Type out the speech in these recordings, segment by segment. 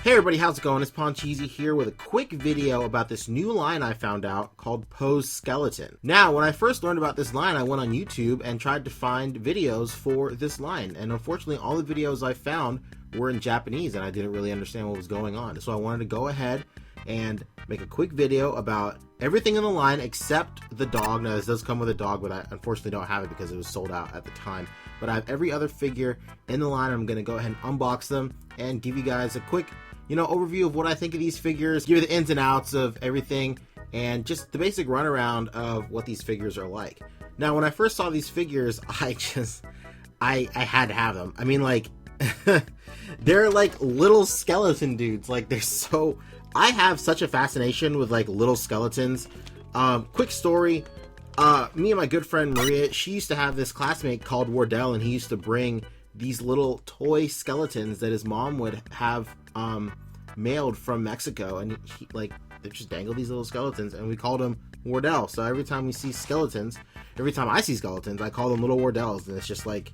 Hey everybody, how's it going? It's Poncheesy here with a quick video about this new line I found out called Pose Skeleton. Now, when I first learned about this line, I went on YouTube and tried to find videos for this line, and unfortunately all the videos I found were in Japanese and I didn't really understand what was going on. So I wanted to go ahead and make a quick video about everything in the line except the dog. Now this does come with a dog, but I unfortunately don't have it because it was sold out at the time. But I have every other figure in the line. I'm going to go ahead and unbox them and give you guys a quick, overview of what I think of these figures, give you the ins and outs of everything, and just the basic runaround of what these figures are like. Now, when I first saw these figures, I had to have them. I mean, like, they're like little skeleton dudes. Like, I have such a fascination with like little skeletons. Quick story. Me and my good friend Maria, she used to have this classmate called Wardell, and he used to bring these little toy skeletons that his mom would have mailed from Mexico, and they just dangle these little skeletons, and we called them Wardell. So every time I see skeletons, I call them little Wardells, and it's just like,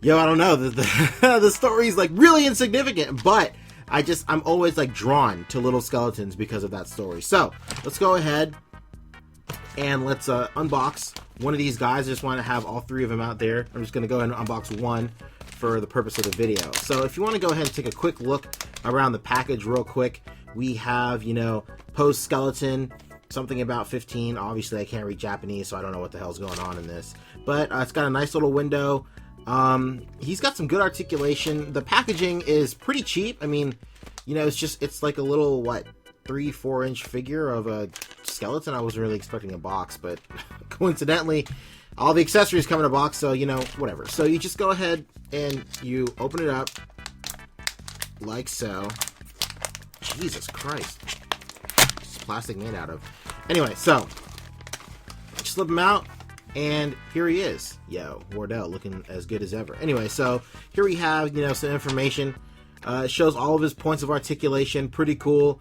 I don't know, the story is like really insignificant, but I'm always like drawn to little skeletons because of that story. So let's go ahead and let's unbox one of these guys. I just want to have all three of them out there. I'm just going to go ahead and unbox one for the purpose of the video. So if you want to go ahead and take a quick look around the package real quick, we have, Pose Skeleton, something about 15. Obviously I can't read Japanese, so I don't know what the hell's going on in this, but it's got a nice little window. He's got some good articulation. The packaging is pretty cheap. I mean, it's like a little 3-4 inch figure of a skeleton. I wasn't really expecting a box, but coincidentally all the accessories come in a box, so whatever. So you just go ahead and you open it up like so. Jesus Christ, what's plastic made out of? Anyway, so just slip him out, and here he is. Wardell, looking as good as ever. Anyway, so here we have some information. It shows all of his points of articulation. Pretty cool.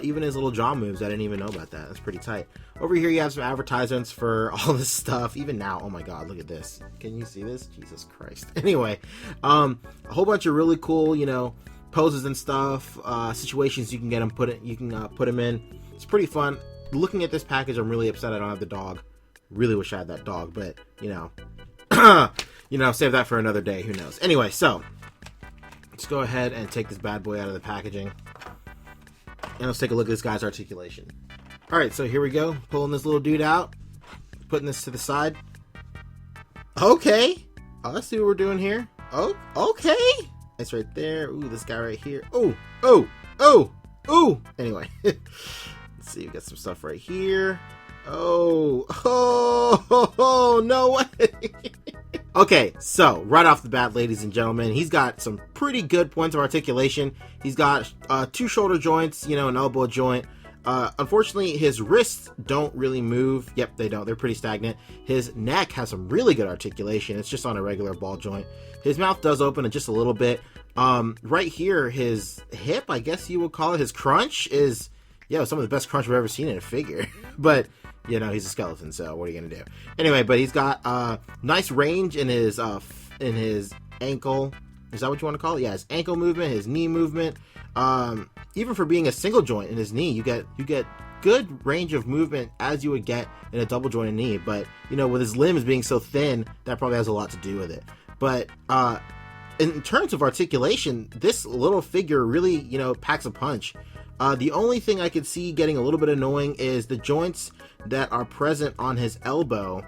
Even his little jaw moves, I didn't even know about that. That's pretty tight. Over here you have some advertisements for all this stuff. Even now, oh my god, look at this. Can you see this? Jesus Christ. Anyway, a whole bunch of really cool, poses and stuff, situations you can get him put him in. It's pretty fun. Looking at this package, I'm really upset I don't have the dog. Really wish I had that dog, but save that for another day. Who knows? Anyway, so let's go ahead and take this bad boy out of the packaging. And let's take a look at this guy's articulation. Alright, so here we go. Pulling this little dude out. Putting this to the side. Okay. Oh, let's see what we're doing here. Oh, okay. It's right there. Ooh, this guy right here. Oh. Anyway. Let's see. We got some stuff right here. Oh, no way. Okay, so right off the bat, ladies and gentlemen, he's got some pretty good points of articulation. He's got 2 shoulder joints, an elbow joint. Unfortunately, his wrists don't really move. Yep, they don't. They're pretty stagnant. His neck has some really good articulation. It's just on a regular ball joint. His mouth does open just a little bit. Right here, his hip, I guess you would call it, his crunch is, some of the best crunch I've ever seen in a figure. But he's a skeleton, so what are you gonna do? Anyway, but he's got nice range in his ankle. Is that what you want to call it? Yeah, his ankle movement, his knee movement. Even for being a single joint in his knee, you get good range of movement as you would get in a double jointed knee. But with his limbs being so thin, that probably has a lot to do with it. But in terms of articulation, this little figure really packs a punch. The only thing I could see getting a little bit annoying is the joints that are present on his elbow.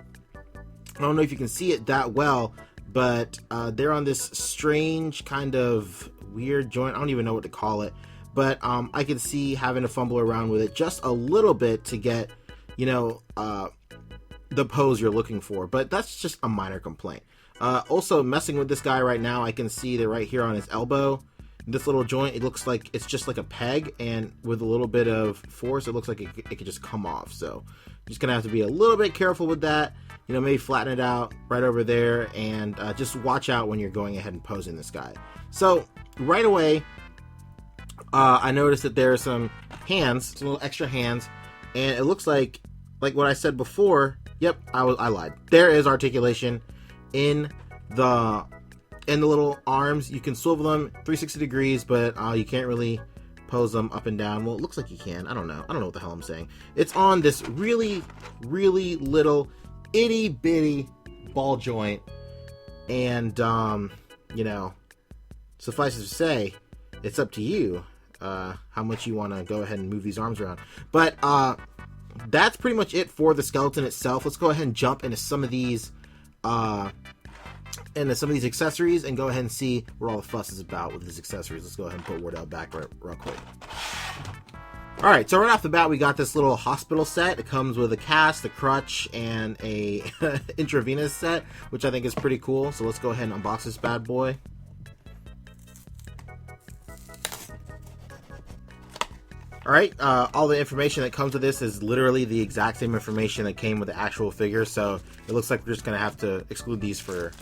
I don't know if you can see it that well, but they're on this strange kind of weird joint. I don't even know what to call it, but I can see having to fumble around with it just a little bit to get, the pose you're looking for, but that's just a minor complaint. Also, messing with this guy right now, I can see that right here on his elbow, this little joint, it looks like it's just like a peg, and with a little bit of force, it looks like it could just come off. So you're just gonna have to be a little bit careful with that. Maybe flatten it out right over there, and just watch out when you're going ahead and posing this guy. So right away, I noticed that there are some hands, some little extra hands, and it looks like what I said before. Yep, I lied. There is articulation in the and the little arms, you can swivel them 360 degrees, but you can't really pose them up and down. Well, it looks like you can. I don't know what the hell I'm saying. It's on this really little itty bitty ball joint, and you know, suffice it to say, it's up to you how much you want to go ahead and move these arms around. But that's pretty much it for the skeleton itself. Let's go ahead and jump into some of these accessories and go ahead and see where all the fuss is about with these accessories. Let's go ahead and put Wardell back real quick. Alright, so right off the bat, we got this little hospital set. It comes with a cast, a crutch, and a intravenous set, which I think is pretty cool. So let's go ahead and unbox this bad boy. Alright, all the information that comes with this is literally the exact same information that came with the actual figure, so it looks like we're just going to have to exclude these for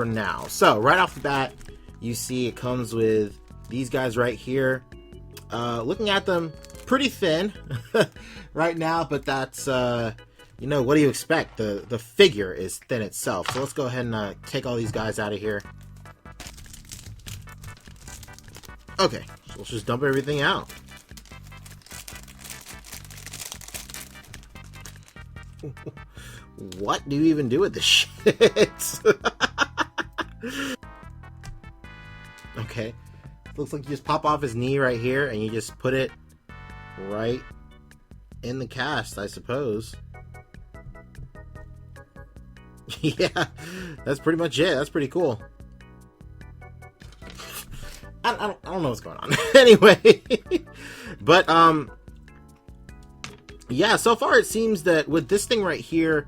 now. So, right off the bat, you see it comes with these guys right here. Looking at them, pretty thin right now, but that's, you know, what do you expect? The figure is thin itself. So let's go ahead and take all these guys out of here. Okay, so let's just dump everything out. What do you even do with this shit? Okay, looks like you just pop off his knee right here and you just put it right in the cast, I suppose. Yeah, that's pretty much it. That's pretty cool. I don't know what's going on. Anyway, but yeah, so far it seems that with this thing right here,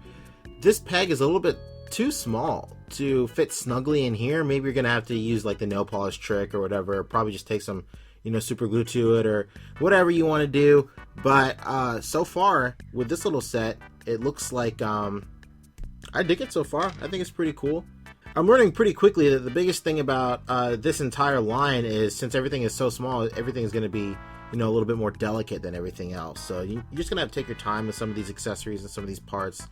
this peg is a little bit too small to fit snugly in here. Maybe you're gonna have to use like the nail polish trick or whatever. Probably just take some, you know, super glue to it or whatever you want to do. But so far with this little set, it looks like I dig it so far. I think it's pretty cool. I'm learning pretty quickly that the biggest thing about this entire line is, since everything is so small, everything is going to be, you know, a little bit more delicate than everything else. So you're just gonna have to take your time with some of these accessories and some of these parts.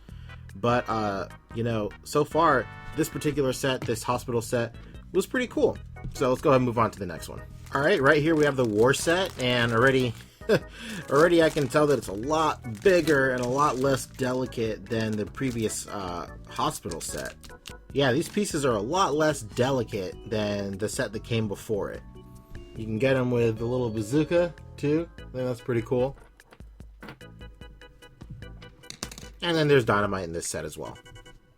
But you know, so far this particular set, this hospital set, was pretty cool. So let's go ahead and move on to the next one. All right, right here we have the war set, and already I can tell that it's a lot bigger and a lot less delicate than the previous hospital set. Yeah, these pieces are a lot less delicate than the set that came before it. You can get them with the little bazooka too. I think that's pretty cool. And then there's dynamite in this set as well.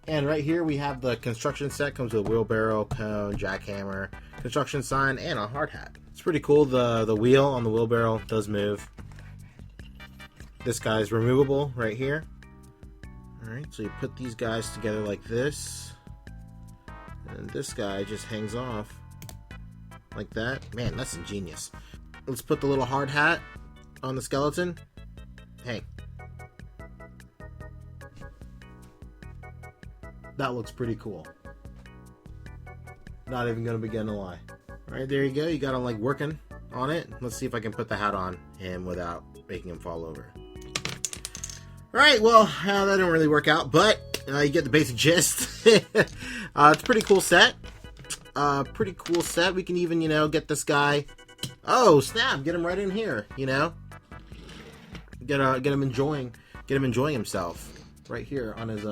And right here we have the construction set. Comes with a wheelbarrow, cone, jackhammer, construction sign, and a hard hat. It's pretty cool. The wheel on the wheelbarrow does move. This guy's removable right here. Alright, so you put these guys together like this. And this guy just hangs off like that. Man, that's ingenious. Let's put the little hard hat on the skeleton. Hey. That looks pretty cool. Not even gonna begin to lie. Alright, there you go. You got him like working on it. Let's see if I can put the hat on him without making him fall over. Alright, well, that didn't really work out, but you get the basic gist. It's a pretty cool set. Pretty cool set. We can even, you know, get this guy. Oh, snap! Get him right in here, you know. Get him enjoying himself right here on his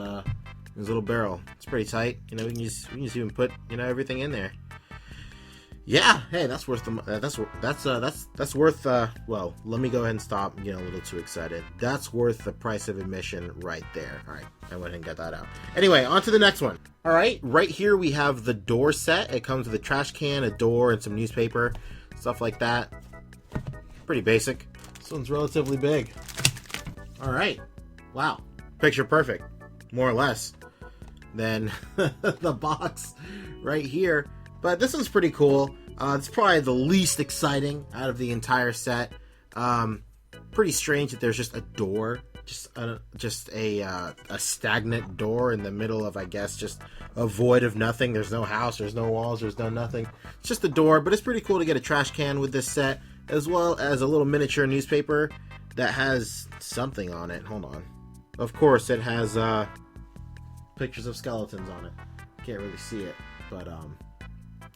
little barrel. It's pretty tight. You know, we can just even put, you know, everything in there. Yeah, hey, that's worth that's worth. Well, let me go ahead and stop getting a little too excited. That's worth the price of admission right there. All right, I went ahead and got that out. Anyway, on to the next one. All right, right here we have the door set. It comes with a trash can, a door, and some newspaper, stuff like that. Pretty basic. This one's relatively big. All right, wow, picture perfect, more or less, than the box right here. But this one's pretty cool. It's probably the least exciting out of the entire set. Pretty strange that there's just a door, just a stagnant door in the middle of, I guess, just a void of nothing. There's no house, there's no walls, there's no nothing. It's just a door, but it's pretty cool to get a trash can with this set, as well as a little miniature newspaper that has something on it. Hold on. Of course, it has pictures of skeletons on it. Can't really see it, but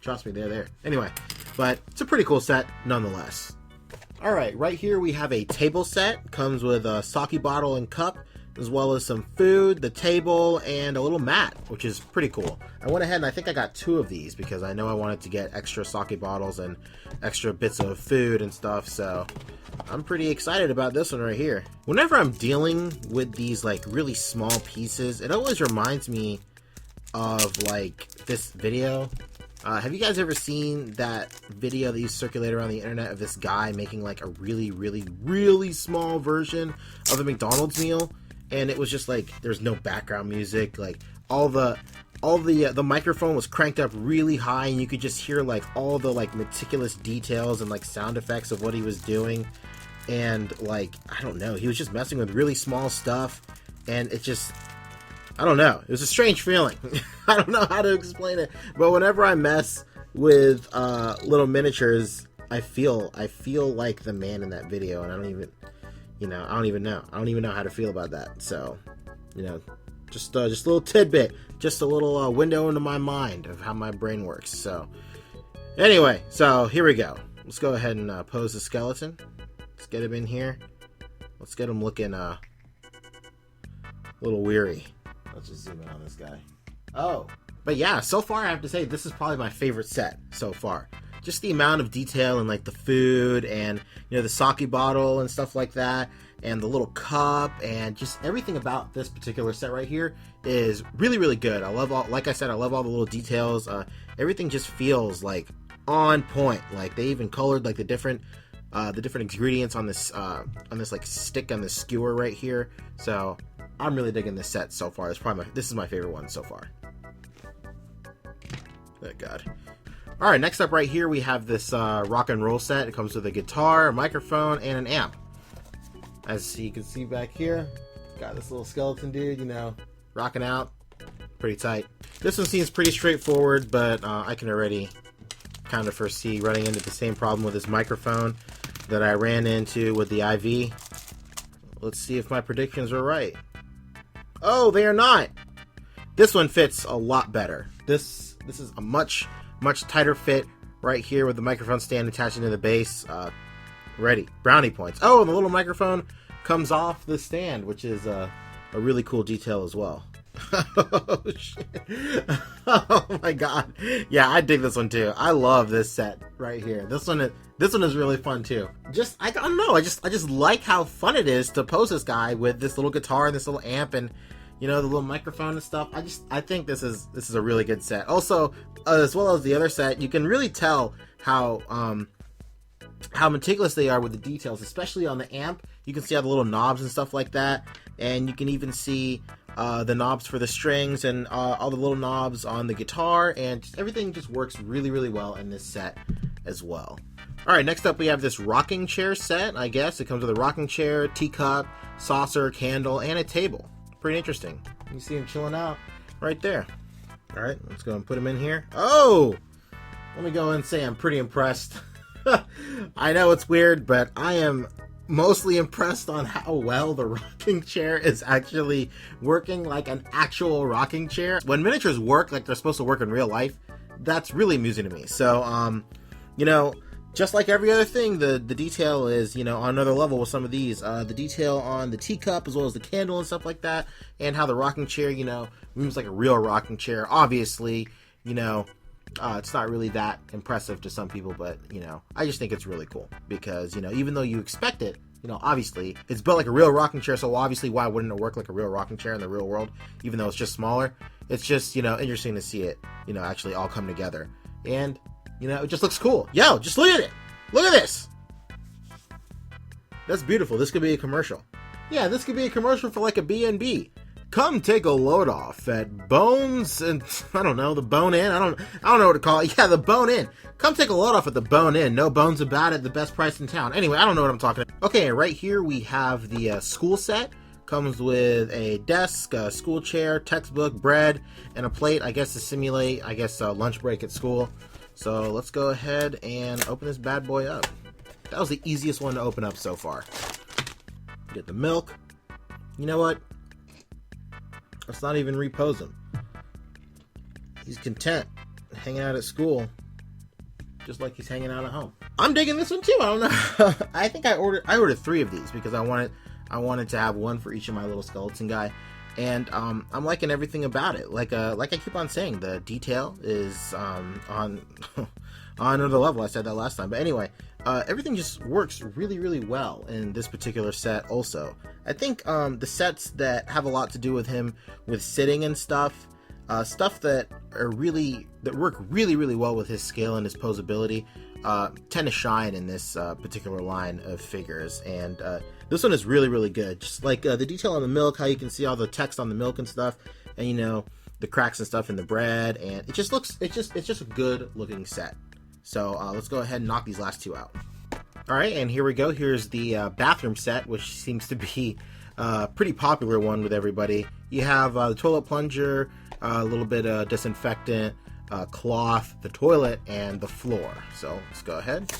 Trust me, they're there. Anyway, but it's a pretty cool set nonetheless. Alright, right here we have a table set. Comes with a sake bottle and cup, as well as some food, the table, and a little mat, which is pretty cool. I went ahead and I think I got 2 of these because I know I wanted to get extra sake bottles and extra bits of food and stuff, so I'm pretty excited about this one right here. Whenever I'm dealing with these like really small pieces, it always reminds me of like this video. Have you guys ever seen that video that used to circulate around the internet of this guy making like a really small version of a McDonald's meal? And it was just like, there's no background music, like all the microphone was cranked up really high, and you could just hear like all the like meticulous details and like sound effects of what he was doing. And like, I don't know, he was just messing with really small stuff, and it just, I don't know, it was a strange feeling. I don't know how to explain it, but whenever I mess with little miniatures, I feel like the man in that video, and I don't even know how to feel about that. So, just a little tidbit, just a little window into my mind of how my brain works. So anyway, so here we go. Let's go ahead and pose the skeleton. Let's get him in here. Let's get him looking a little weary. Let's just zoom in on this guy. Oh, but yeah, so far I have to say this is probably my favorite set so far. Just the amount of detail and like the food and the sake bottle and stuff like that, and the little cup, and just everything about this particular set right here is really good. I love all, like I said, I love all the little details. Everything just feels like on point. Like they even colored like the different ingredients on this like stick on the skewer right here. So I'm really digging this set so far. This is my favorite one so far. Oh God. Alright, next up right here we have this rock and roll set. It comes with a guitar, a microphone, and an amp. As you can see back here, got this little skeleton dude, rocking out. Pretty tight. This one seems pretty straightforward, but I can already kind of foresee running into the same problem with this microphone that I ran into with the IV. Let's see if my predictions are right. Oh, they are not! This one fits a lot better. This is a much tighter fit right here with the microphone stand attached into the base. Ready. Brownie points. Oh, and the little microphone comes off the stand, which is a really cool detail as well. Oh, shit. Oh my God. Yeah, I dig this one too. I love this set right here. This one is really fun too. I don't know. I just like how fun it is to pose this guy with this little guitar and this little amp and the little microphone and stuff. I think this is a really good set. Also, as well as the other set, you can really tell how meticulous they are with the details, especially on the amp. You can see all the little knobs and stuff like that, and you can even see the knobs for the strings and all the little knobs on the guitar, and everything just works really well in this set as well. Alright, next up we have this rocking chair set, I guess. It comes with a rocking chair, teacup, saucer, candle, and a table. Pretty interesting. You see him chilling out right there. Alright, let's go and put him in here. Oh! Let me go and say I'm pretty impressed. I know it's weird, but I am mostly impressed on how well the rocking chair is actually working like an actual rocking chair. When miniatures work like they're supposed to work in real life, that's really amusing to me. So, just like every other thing, the detail is, on another level with some of these. The detail on the teacup as well as the candle and stuff like that, and how the rocking chair, moves like a real rocking chair. Obviously, it's not really that impressive to some people, but, I just think it's really cool because, even though you expect it, obviously, it's built like a real rocking chair, so obviously why wouldn't it work like a real rocking chair in the real world, even though it's just smaller? It's just, interesting to see it, actually all come together. And, it just looks cool. Yo, just look at it! Look at this! That's beautiful. This could be a commercial. Yeah, this could be a commercial for like a B&B. Come take a load off at Bones and I don't know, the Bone Inn. I don't know what to call it. Yeah, the Bone Inn. Come take a load off at the Bone Inn. No bones about it. The best price in town. Anyway, I don't know what I'm talking about. Okay, and right here we have the school set. Comes with a desk, a school chair, textbook, bread, and a plate. I guess to simulate, lunch break at school. So let's go ahead and open this bad boy up. That was the easiest one to open up so far. Get the milk. You know what? Let's not even repose him. He's content hanging out at school just like he's hanging out at home. I'm digging this one too. I don't know. I think I ordered 3 of these because I wanted to have one for each of my little skeleton guy. And I'm liking everything about it. Like I keep on saying, the detail is on another level. I said that last time, but anyway, everything just works really, really well in this particular set. Also, I think the sets that have a lot to do with him with sitting and stuff that work really, really well with his scale and his posability, tend to shine in this particular line of figures. And this one is really, really good. Just like the detail on the milk, how you can see all the text on the milk and stuff, and you know, the cracks and stuff in the bread, and it's just a good looking set. So let's go ahead and knock these last 2 out. All right, and here we go. Here's the bathroom set, which seems to be a pretty popular one with everybody. You have the toilet plunger, a little bit of disinfectant, cloth, the toilet, and the floor. So let's go ahead.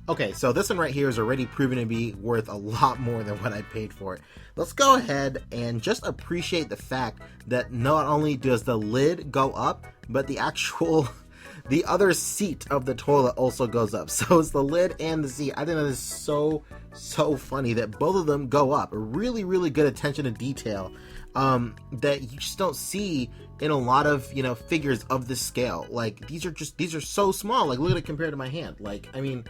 Okay, so this one right here is already proven to be worth a lot more than what I paid for it. Let's go ahead and just appreciate the fact that not only does the lid go up, but the other seat of the toilet also goes up. So it's the lid and the seat. I think that is so funny that both of them go up. A really, really good attention to detail that you just don't see in a lot of, you know, figures of this scale. Like these are so small. Like look at it compared to my hand. Like, I mean,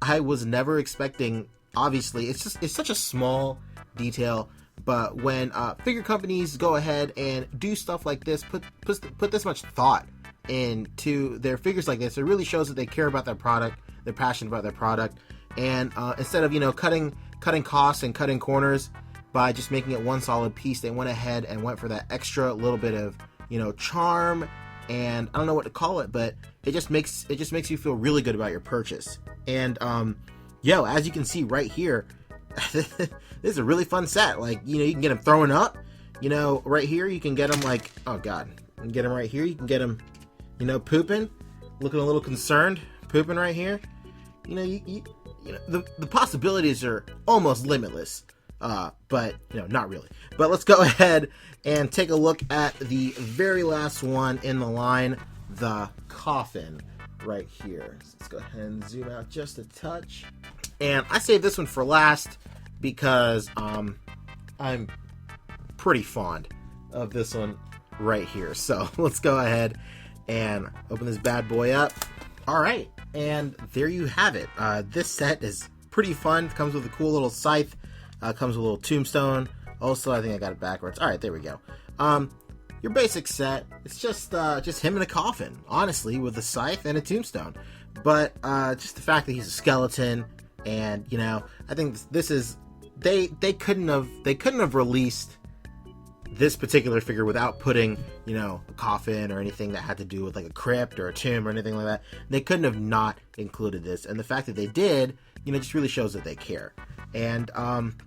I was never expecting, obviously, it's such a small detail, but when figure companies go ahead and do stuff like this, put this much thought into their figures like this, it really shows that they care about their product, they're passionate about their product, and instead of, you know, cutting costs and cutting corners by just making it one solid piece, they went ahead and went for that extra little bit of, you know, charm, and I don't know what to call it, but it just makes you feel really good about your purchase. And as you can see right here, this is a really fun set. Like, you know, you can get him throwing up, you know, right here you can get him like, oh god, you can get him right here, you can get him, you know, pooping, looking a little concerned, pooping right here. You know, you know, the possibilities are almost limitless, but you know, not really. But let's go ahead and take a look at the very last one in the line, the Coffin, right here. So let's go ahead and zoom out just a touch. And I saved this one for last because I'm pretty fond of this one right here. So let's go ahead and open this bad boy up. All right, and there you have it. This set is pretty fun. It comes with a cool little scythe. Comes with a little tombstone. Also, I think I got it backwards. All right, there we go. Your basic set. It's just him in a coffin, honestly, with a scythe and a tombstone. But just the fact that he's a skeleton, and you know, I think this is they couldn't have released this particular figure without putting, you know, a coffin or anything that had to do with like a crypt or a tomb or anything like that. They couldn't have not included this, and the fact that they did, you know, just really shows that they care. And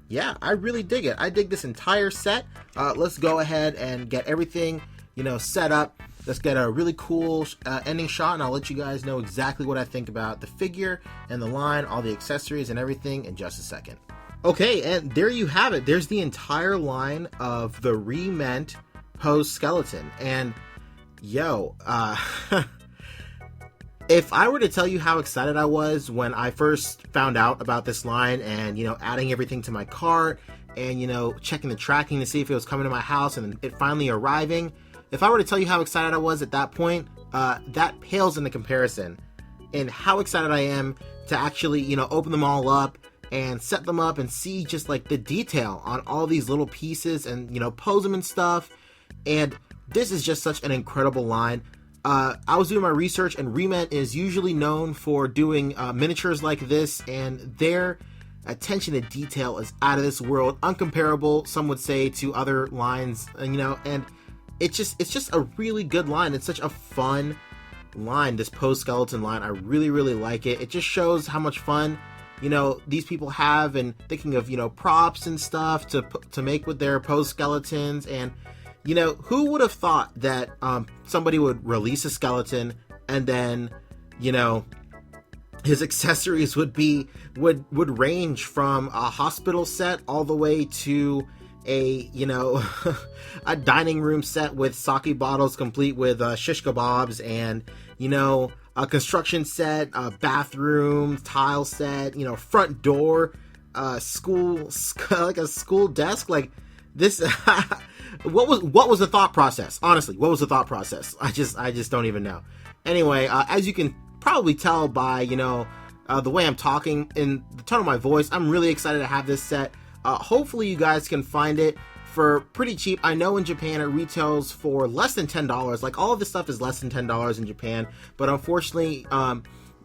yeah, I really dig it. I dig this entire set. Let's go ahead and get everything, you know, set up. Let's get a really cool ending shot, and I'll let you guys know exactly what I think about the figure and the line, all the accessories and everything in just a second. Okay, and there you have it. There's the entire line of the re-ment Pose skeleton. And yo, if I were to tell you how excited I was when I first found out about this line and, you know, adding everything to my cart and, you know, checking the tracking to see if it was coming to my house and it finally arriving, if I were to tell you how excited I was at that point, that pales into comparison in how excited I am to actually, you know, open them all up and set them up and see just like the detail on all these little pieces and, you know, pose them and stuff. And this is just such an incredible line. I was doing my research, and re-ment is usually known for doing miniatures like this, and their attention to detail is out of this world, uncomparable, some would say, to other lines, and, you know, and it's just a really good line. It's such a fun line, this Pose skeleton line. I really, really like it. It just shows how much fun, you know, these people have, and thinking of, you know, props and stuff to make with their Pose skeletons. And, you know, who would have thought that somebody would release a skeleton and then, you know, his accessories would range from a hospital set all the way to a, you know, a dining room set with sake bottles complete with shish kebabs and, you know, a construction set, a bathroom tile set, you know, front door, school, like a school desk, like this. What was the thought process? Honestly, what was the thought process? I just don't even know. Anyway, as you can probably tell by, you know, the way I'm talking in the tone of my voice, I'm really excited to have this set. Hopefully you guys can find it for pretty cheap. I know in Japan it retails for less than $10. Like, all of this stuff is less than $10 in Japan, but unfortunately,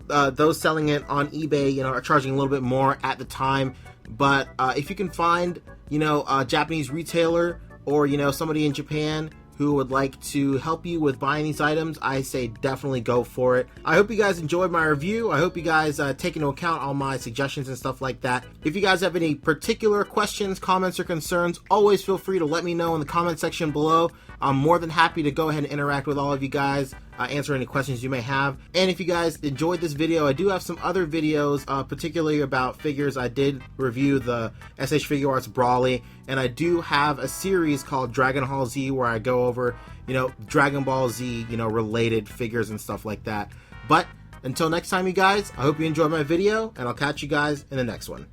those selling it on eBay, you know, are charging a little bit more at the time. But if you can find, you know, a Japanese retailer, or, you know, somebody in Japan who would like to help you with buying these items, I say definitely go for it. I hope you guys enjoyed my review. I hope you guys take into account all my suggestions and stuff like that. If you guys have any particular questions, comments, or concerns, always feel free to let me know in the comment section below. I'm more than happy to go ahead and interact with all of you guys, answer any questions you may have. And if you guys enjoyed this video, I do have some other videos, particularly about figures. I did review the SH Figuarts Brawly, and I do have a series called Dragon Hall Z where I go over, you know, Dragon Ball Z, you know, related figures and stuff like that. But until next time, you guys, I hope you enjoyed my video, and I'll catch you guys in the next one.